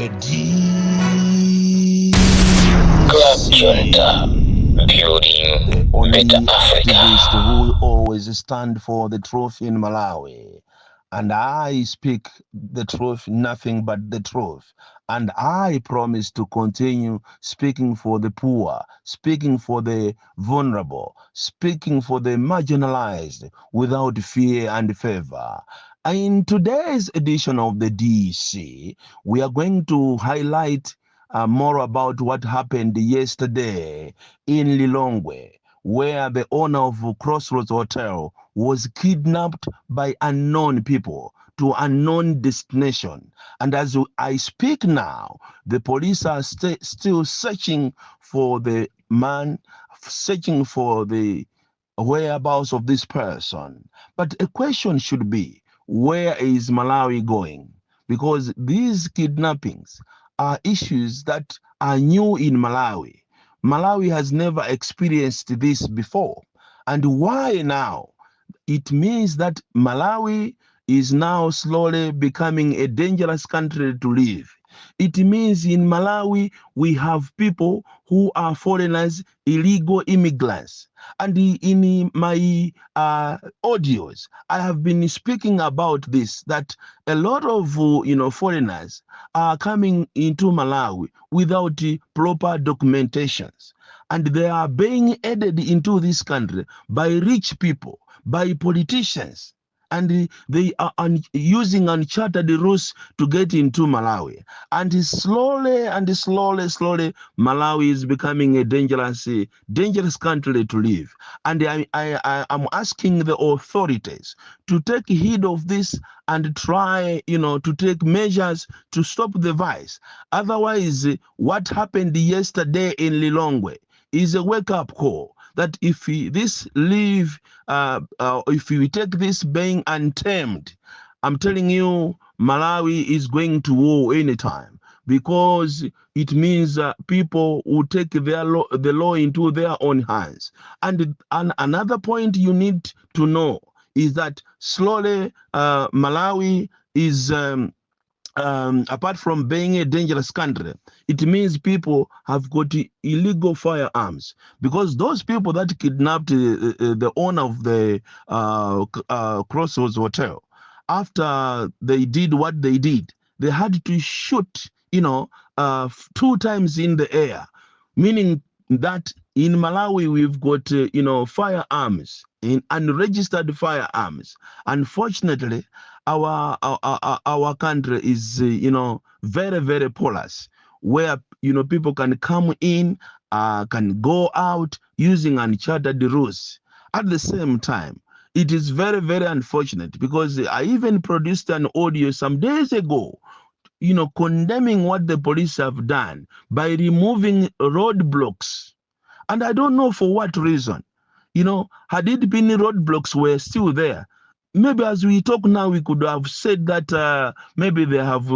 Club Junta, building better Africa. Activist who always stand for the truth in Malawi. And I speak the truth, nothing but the truth. And I promise to continue speaking for the poor, speaking for the vulnerable, speaking for the marginalized without fear and favor. In today's edition of the DEC, we are going to highlight more about what happened yesterday in Lilongwe, where the owner of Crossroads Hotel was kidnapped by unknown people to unknown destination. And as I speak now, the police are still searching for the man, searching for the whereabouts of this person. But a question should be, where is Malawi going? Because these kidnappings are issues that are new in Malawi. Malawi has never experienced this before. And why now? It means that Malawi is now slowly becoming a dangerous country to live. It means in Malawi we have people who are foreigners, illegal immigrants. And in my audios, I have been speaking about this, that a lot of foreigners are coming into Malawi without proper documentations. And they are being added into this country by rich people, by politicians, and they are using uncharted routes to get into Malawi. And slowly, Malawi is becoming a dangerous country to live. And I am asking the authorities to take heed of this and try, to take measures to stop the vice. Otherwise, what happened yesterday in Lilongwe is a wake-up call that if this leave, if we take this being untamed, I'm telling you, Malawi is going to war anytime, because it means people will take the law into their own hands. And another point you need to know is that slowly Malawi is apart from being a dangerous country, it means people have got illegal firearms, because those people that kidnapped the owner of the Crossroads Hotel, after they did what they did, they had to shoot, 2 times in the air, meaning that in Malawi we've got, firearms, in unregistered firearms. Unfortunately, our country is, very, very porous, where, people can come in, can go out using uncharted routes. At the same time, it is very, very unfortunate, because I even produced an audio some days ago, condemning what the police have done by removing roadblocks. And I don't know for what reason. Had it been roadblocks were still there, maybe as we talk now, we could have said that maybe they have,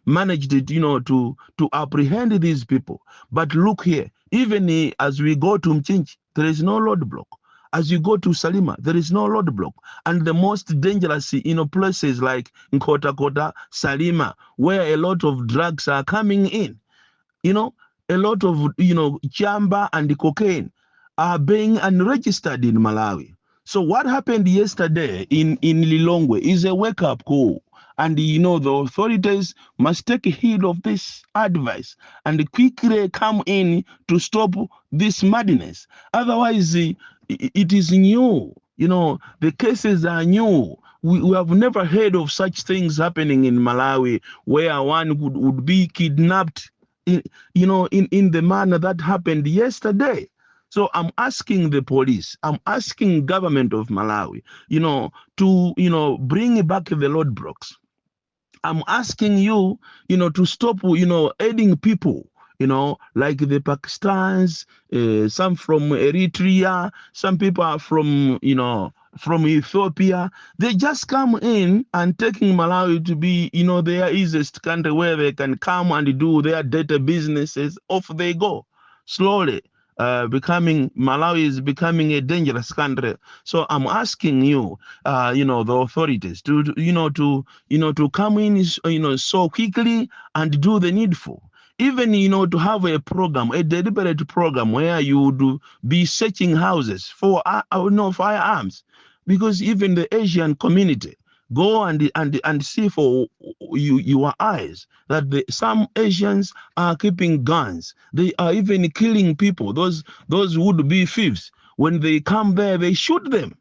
managed it, to apprehend these people. But look here, even as we go to Mchinchi, there is no roadblock. As you go to Salima, there is no roadblock. And the most dangerous, places like Nkota Kota, Salima, where a lot of drugs are coming in, a lot of, chamba and cocaine are being unregistered in Malawi. So what happened yesterday in Lilongwe is a wake-up call. And, the authorities must take heed of this advice and quickly come in to stop this madness. Otherwise, it is new. The cases are new. We have never heard of such things happening in Malawi, where one would be kidnapped, in the manner that happened yesterday. So I'm asking the police, I'm asking government of Malawi, to, bring back the roadblocks. I'm asking you, to stop, aiding people, like the Pakistans, some from Eritrea, some people are from, from Ethiopia. They just come in and taking Malawi to be, their easiest country where they can come and do their data businesses. Off they go, slowly. Malawi is becoming a dangerous country. So I'm asking you, the authorities to come in, so quickly and do the needful. Even, to have a program, a deliberate program where you would be searching houses for, firearms, because even the Asian community go and see for your eyes that some Asians are keeping guns. They are even killing people. Those would be thieves. When they come there, they shoot them.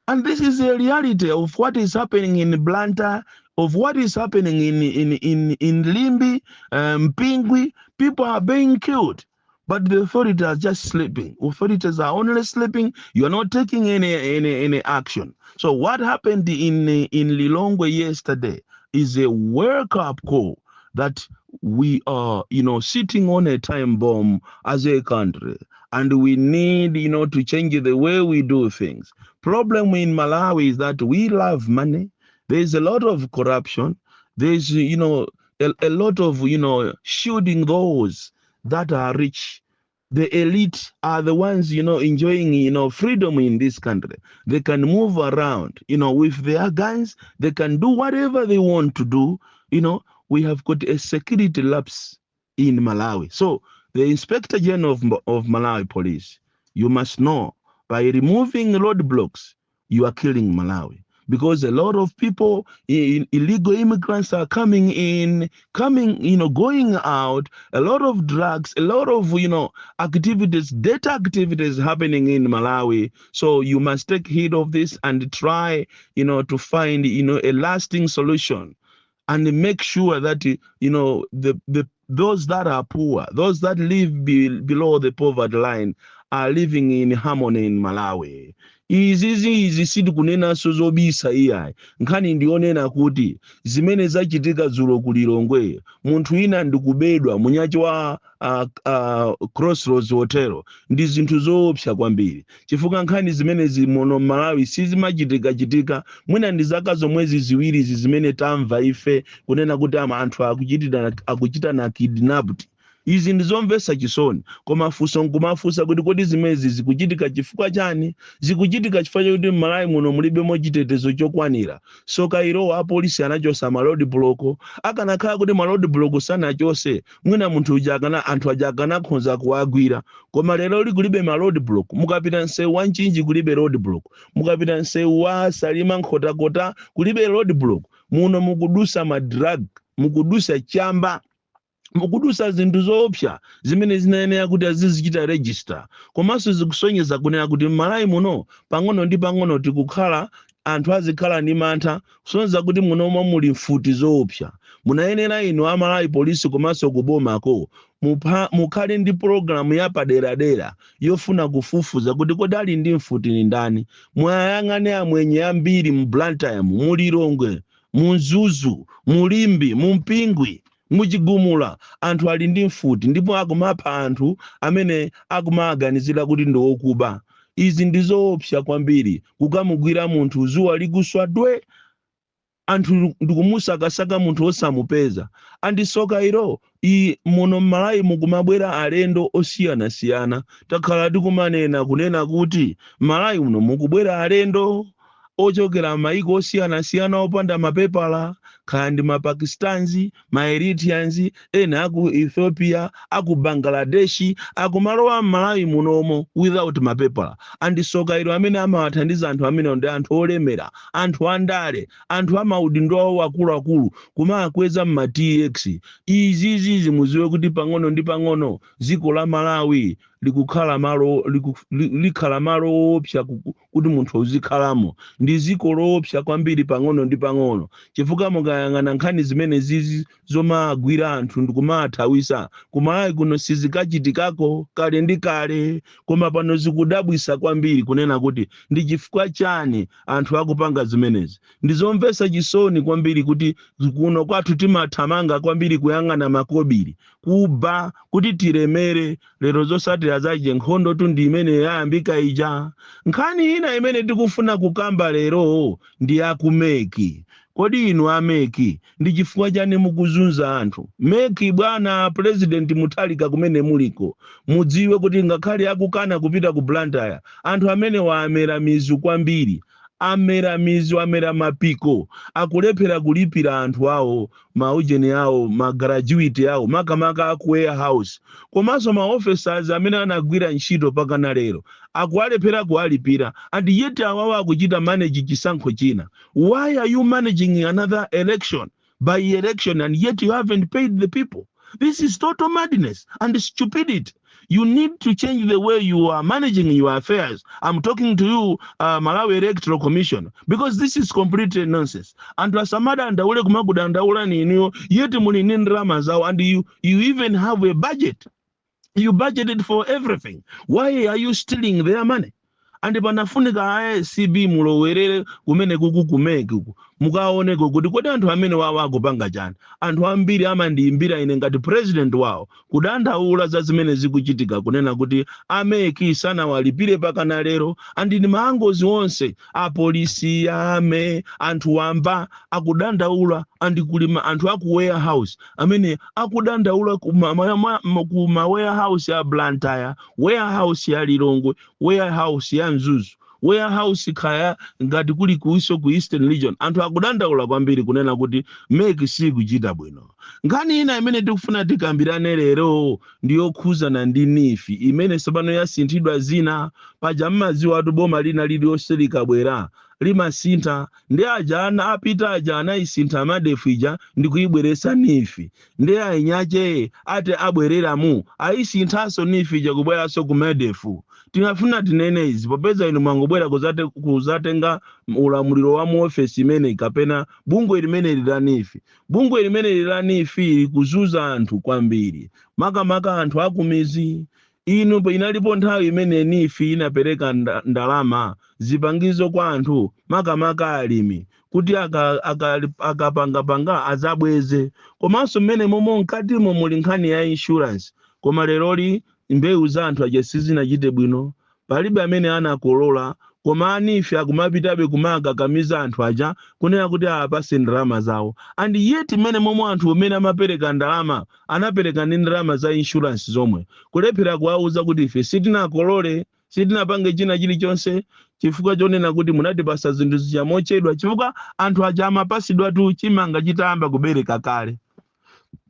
And this is a reality of what is happening in Blanta, of what is happening in Limbi, Pingui. People are being killed. But the authorities are just sleeping. Authorities are only sleeping. You are not taking any action. So what happened in Lilongwe yesterday is a wake-up call that we are, sitting on a time bomb as a country, and we need, to change the way we do things. Problem in Malawi is that we love money. There's a lot of corruption. There's, a lot of, shielding those that are rich. The elite are the ones, enjoying, freedom in this country. They can move around, with their guns. They can do whatever they want to do. We have got a security lapse in Malawi. So the Inspector General of Malawi Police, you must know, by removing roadblocks, you are killing Malawi. Because a lot of people, illegal immigrants are coming in, going out, a lot of drugs, a lot of, activities, data activities happening in Malawi. So you must take heed of this and try, to find, a lasting solution, and make sure that, those that are poor, those that live below the poverty line, are living in harmony in Malawi. Izi sidi kunena sozobisa iyai. Nkhani ndionena kuti zimene zachitika dzulo ku Lilongwe, munthu ina ndikubedwa munyachi wa Crossroads Hotel, ndi zinthu zoopsa kwambiri. Chifukwa nkhani zimene zimono Malawi sizimachitika mwina ndi zaka zomwezi ziwiri zimene tamva ife kunena kuti anthu akuchitana kidnapped. Izi ndizomvesa chisoni, koma funso nkumafunsa kuti kodi zimezi zikuchitika chifukwa chani? Zikuchitika chifukwa chakuti Malawi muno mulibemo chitetezo chokwanira. So kairo apolisi anachosa malodi bloko, akanakhala kuti malodi bloko sanachose, mwina munthu uja anthu aja akanakhonza kuwagwira. Koma lero kulibe malodi bloko, mukapita msewu wa Nchinji kulibe road block, mukapita msewu wa Salima Nkhotakota kulibe road block. Muno mukudusa madrag, mukudusa chamba, mukudusa zinthu zoopsa zimene zinayenera kuti azizichita register. Komanso zikusonyeza kunena kuti Malawi muno pang'ono ndi pang'ono tikukhala anthu azikhala ndi mantha, kusonyeza kuti muno muli mfuti zoopsa. Munayenera inu a Malawi Police komanso kubomako mukhale ndi programu ya paderadera yofuna kufufuza kuti kodali ndi mfuti ni ndani. Mwayang'ane amwenye ambiri mu Blantyre, mu Lilongwe, mu Zuzu, mu Limbi, mu Mpingwi, muchigumula anthu ali ndi mfuti, ndipo akumapha anthu amene akumaganizira kuti ndi okuba. Izi ndizoopsa kwambiri. Kukamugwira munthu zuwa likuswa dwe, anthu ndikumusakasaka munthu osamupeza. Andisoka iro muno Malawi mukumabwera alendo osiyanasiyana. Takhala tikumanena kunena kuti Malawi muno mukubwera alendo ochokera maiko osiyanasiyana opanda mapepala, kaya ndi mapakistanzi, maeritians, ena aku Ethiopia, aku Bangladeshi, akumalowa Malawi munomo without mapepala. Andisoka iro amene amawathandiza anthu amene ndi anthu olemera, anthu andale, anthu amaudindo awo akuluakulu, kumakweza mma TX. Izizi muziwe kuti pang'ono ndi pang'ono dziko la Malawi likhala malo opsa kuti munthu uzikhalamo. Ndi dziko loopsa kwambiri pang'ono ndi pang'ono. Chifukwa mukayang'ana nkhani zimene zizi zomagwira anthu ndikumathawisa, Kumalawi kuno sizikachitikako kale ndi kale, koma pano zikudabwisa kwambiri kunena kuti ndi chifukwa chani anthu akupanga zimenezi. Ndizomvesa chisoni kwambiri kuti kuno kwathu timathamanga kwambiri kuyang'ana makobiri, kuba, kuti tilemere. Lero zosatira zaje nkhondo tu ndi imene yayambika ija. Nkhani ina imene tikufuna kukamba lero ndi akumeki. kodi inu ameki ndi chifukwa chani mukuzunza anthu? Meki bwana president Mutharika kumene muliko mudziwe kuti ngakhale akukana kupita ku Blantyre anthu amene waamera mizu kwambiri, amera mizu, amera mapiko, akulephera kulipira anthu awo maujeni awo, magraduate awo, makamaka aku warehouse, komanso ma officers amene anagwira ntchito pakana lero akualephera kualipira, and yet awawa akuchita manage chisankho china. Why are you managing another election by election and yet you haven't paid the people? This is total madness and stupidity. You need to change the way you are managing your affairs. I'm talking to you, Malawi Electoral Commission, because this is complete nonsense. And Rasamada and Daule Kumabuda and Daula Nino, yet Mulinin Ramazao, and you even have a budget. You budgeted for everything. Why are you stealing their money? And panafunika CB mulowerere kumene kuku kumeke kuku mukaone kuti kodi anthu amene wawo akupanga chani, anthu ambiri amandiyimbira ine ngati president wawo kudandaula za zimene zikuchitika kunena kuti ameki sanawalipire pakana lero, andi ndi maangozi onse apolisi, ame, anthu wamba akudandaula, andi kulima anthu aku warehouse amene akudandaula kuma warehouse ya Blantyre, warehouse ya Lilongwe, warehouse ya Mzuzu, warehouse kaya ngati kuli kuiso ku Eastern Region. Anthu akudandaula kwambiri kunena kuti meki si kuchita bwino. Ngani ina imene tikufuna tikambirane lero ndiyokhuzana ndi nifi imene sabano yasinthidwa zina paja mmaziwa atu boma lina lilioselika bwera limasintha ndi ajana apita ajana isintha madefu ija ndi kuibweresa nifi ndi ainyache ate abwerera mu aisinthaso nifi ija kubweraso ku madefu. Tinafuna tinene izi popeza inu mwangobwera kuzatenga ulamuliro wa mu office imene ikapena bungwe limene lilanifi. Bungwe limene lilanifi kuzuza anthu kwambiri, makamaka anthu akumizi. Inu inalipo nthawi imene nifi inapereka ndalama zipangizo kwa anthu makamaka alimi kuti akapanga azabweze, komanso mmene momo nkati muli nkhani ya insurance. Koma leroli mbewu za anthu aja sizinachite bwino, palibe amene anakolola, koma anifi akumapitabe kumakakamiza anthu aja kunena kuti apase ndalama zawo. And yet mmene momo anthu amene amapereka ndalama anapereka ndi ndalama za insurance zomwe, kulephera kuwauza kuti ife sitinakolole, sitinapange china chilichonse chifukwa chonena kuti munatipasa zinthu zichamochedwa, chifukwa anthu aja amapasidwa tu chimanga chitayamba kubereka kale.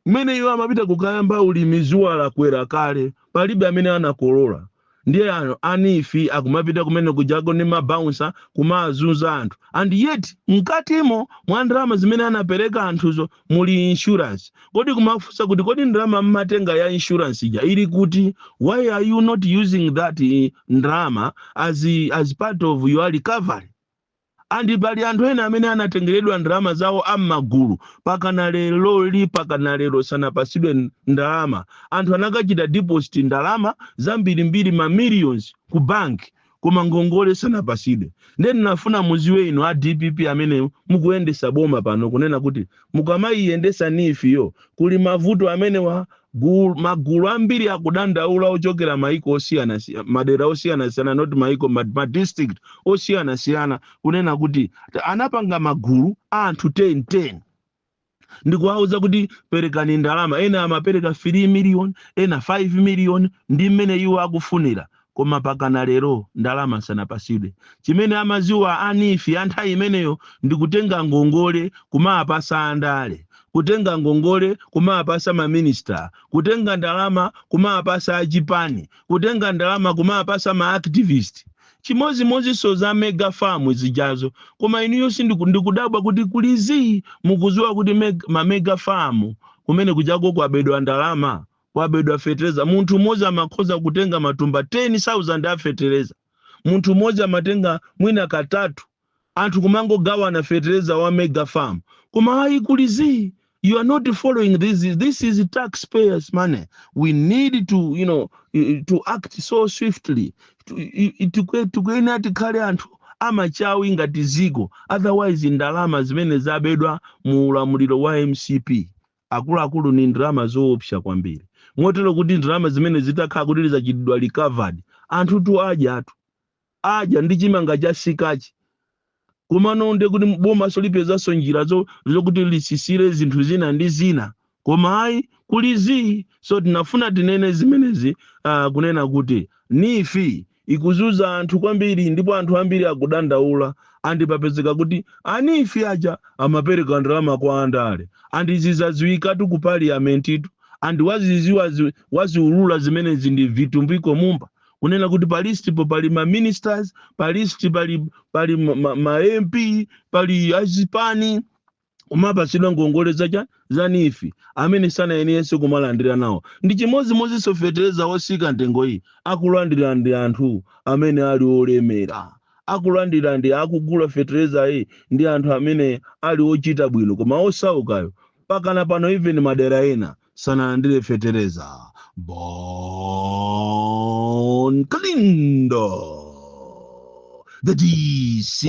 Mmene iwo amapita kukayamba ulimi zuwa lakwera kale, palibe amene anakolola. Ndiye anifi akumapita kumene kujago ni mabouncer kumazunza anthu. And yet mkatimo mwa ndalama zimene anapereka anthuzo muli insurance. Kodi kumafusa kuti kodi ndalama mmatenga ya insurance ija ili kuti, why are you not using that ndalama as part of your recovery? Andi pali anthu ena amene anatengeredwa ndalama zawo amagulu pakana lero sanapasidwe ndalama. Anthu anakachita deposit ndalama zambirimbiri ma millions ku bank koma ngongole sanapasidwe. Then nafuna muziwe ino a DPP amene mukuyendesa boma pano kunena kuti mukamayiyendesa nifiyo kuli mavuto amene magulu ambiri akudandaula ochokera maiko osiyana madera osiyana siyana, not maiko ma district osiyana siyana, kunena kuti anapanga magulu anthu 10 ndikuwauza kuti perekani ndalama. Ena amapereka 3 million, ena 5 million, ndi mmene iwo akufunira, koma pakana lero ndalama sanapasidwe. Chimene amaziwa anifi anthawi imeneyo ndikutenga ngongole kumapasa andale, kutenga ngongole kumapasa ma minister, kutenga ndalama kumapasa ajipani, kutenga ndalama kumapasa ma activist. Chimozi so za mega farm zijazo. Koma inu yonse ndikudabwa kuti kulizi mukuziwa kuti ma mega farm kumene kujago kwabedwa ndalama, kwabedwa fetereza. Munthu mmoja amakhoza kutenga matumba 10,000 a fetereza. Munthu mmoja amatenga mwina katatu. Anthu kumango gawa na fetereza wa mega farm. Koma hayi kulizi. You are not following this. This is taxpayers' money. We need to, to act so swiftly. To kale anthu amachawi ngati ziko. Otherwise ndalama zimene zabedwa mu ulamuliro wa MCP. Akulu ni ndalama zoopsa kwambiri. Motero kuti ndalama zimene zitakhala kuti zachidwa recovered. Anthu tu aja ndi chimanga cha sikachi. komano nde kuti boma solipezanso njirazo zokuti lisisire zinthu zina ndi zina, koma ayi kulizi. So tinafuna tinene zimenezi kunena kuti nifi ikuzuza anthu kwambiri, ndipo anthu ambiri akudandaula, andipapezeka kuti anifi aja amapereka ndalama kwa andale, andizizaziwikatu ku parliamentitu, andi waziulula zimenezi ndi vitumbiko mumba, kunena kuti palistipo pali ma ministers, palisti pali ma MP, pali azipani umapasidwa ngongole za nifi amene sana yenese kumalandira nawo. Ndi chimodzimodzi sofetereza osika ntengo iyi akulandira ndi anthu amene ali olemera, akulandira ndi akugula fetereza iyi ndi anthu amene ali ochita bwino, koma osaukayo pakana pano even madera ena sanalandire fetereza. Bon Kalindo, the DC.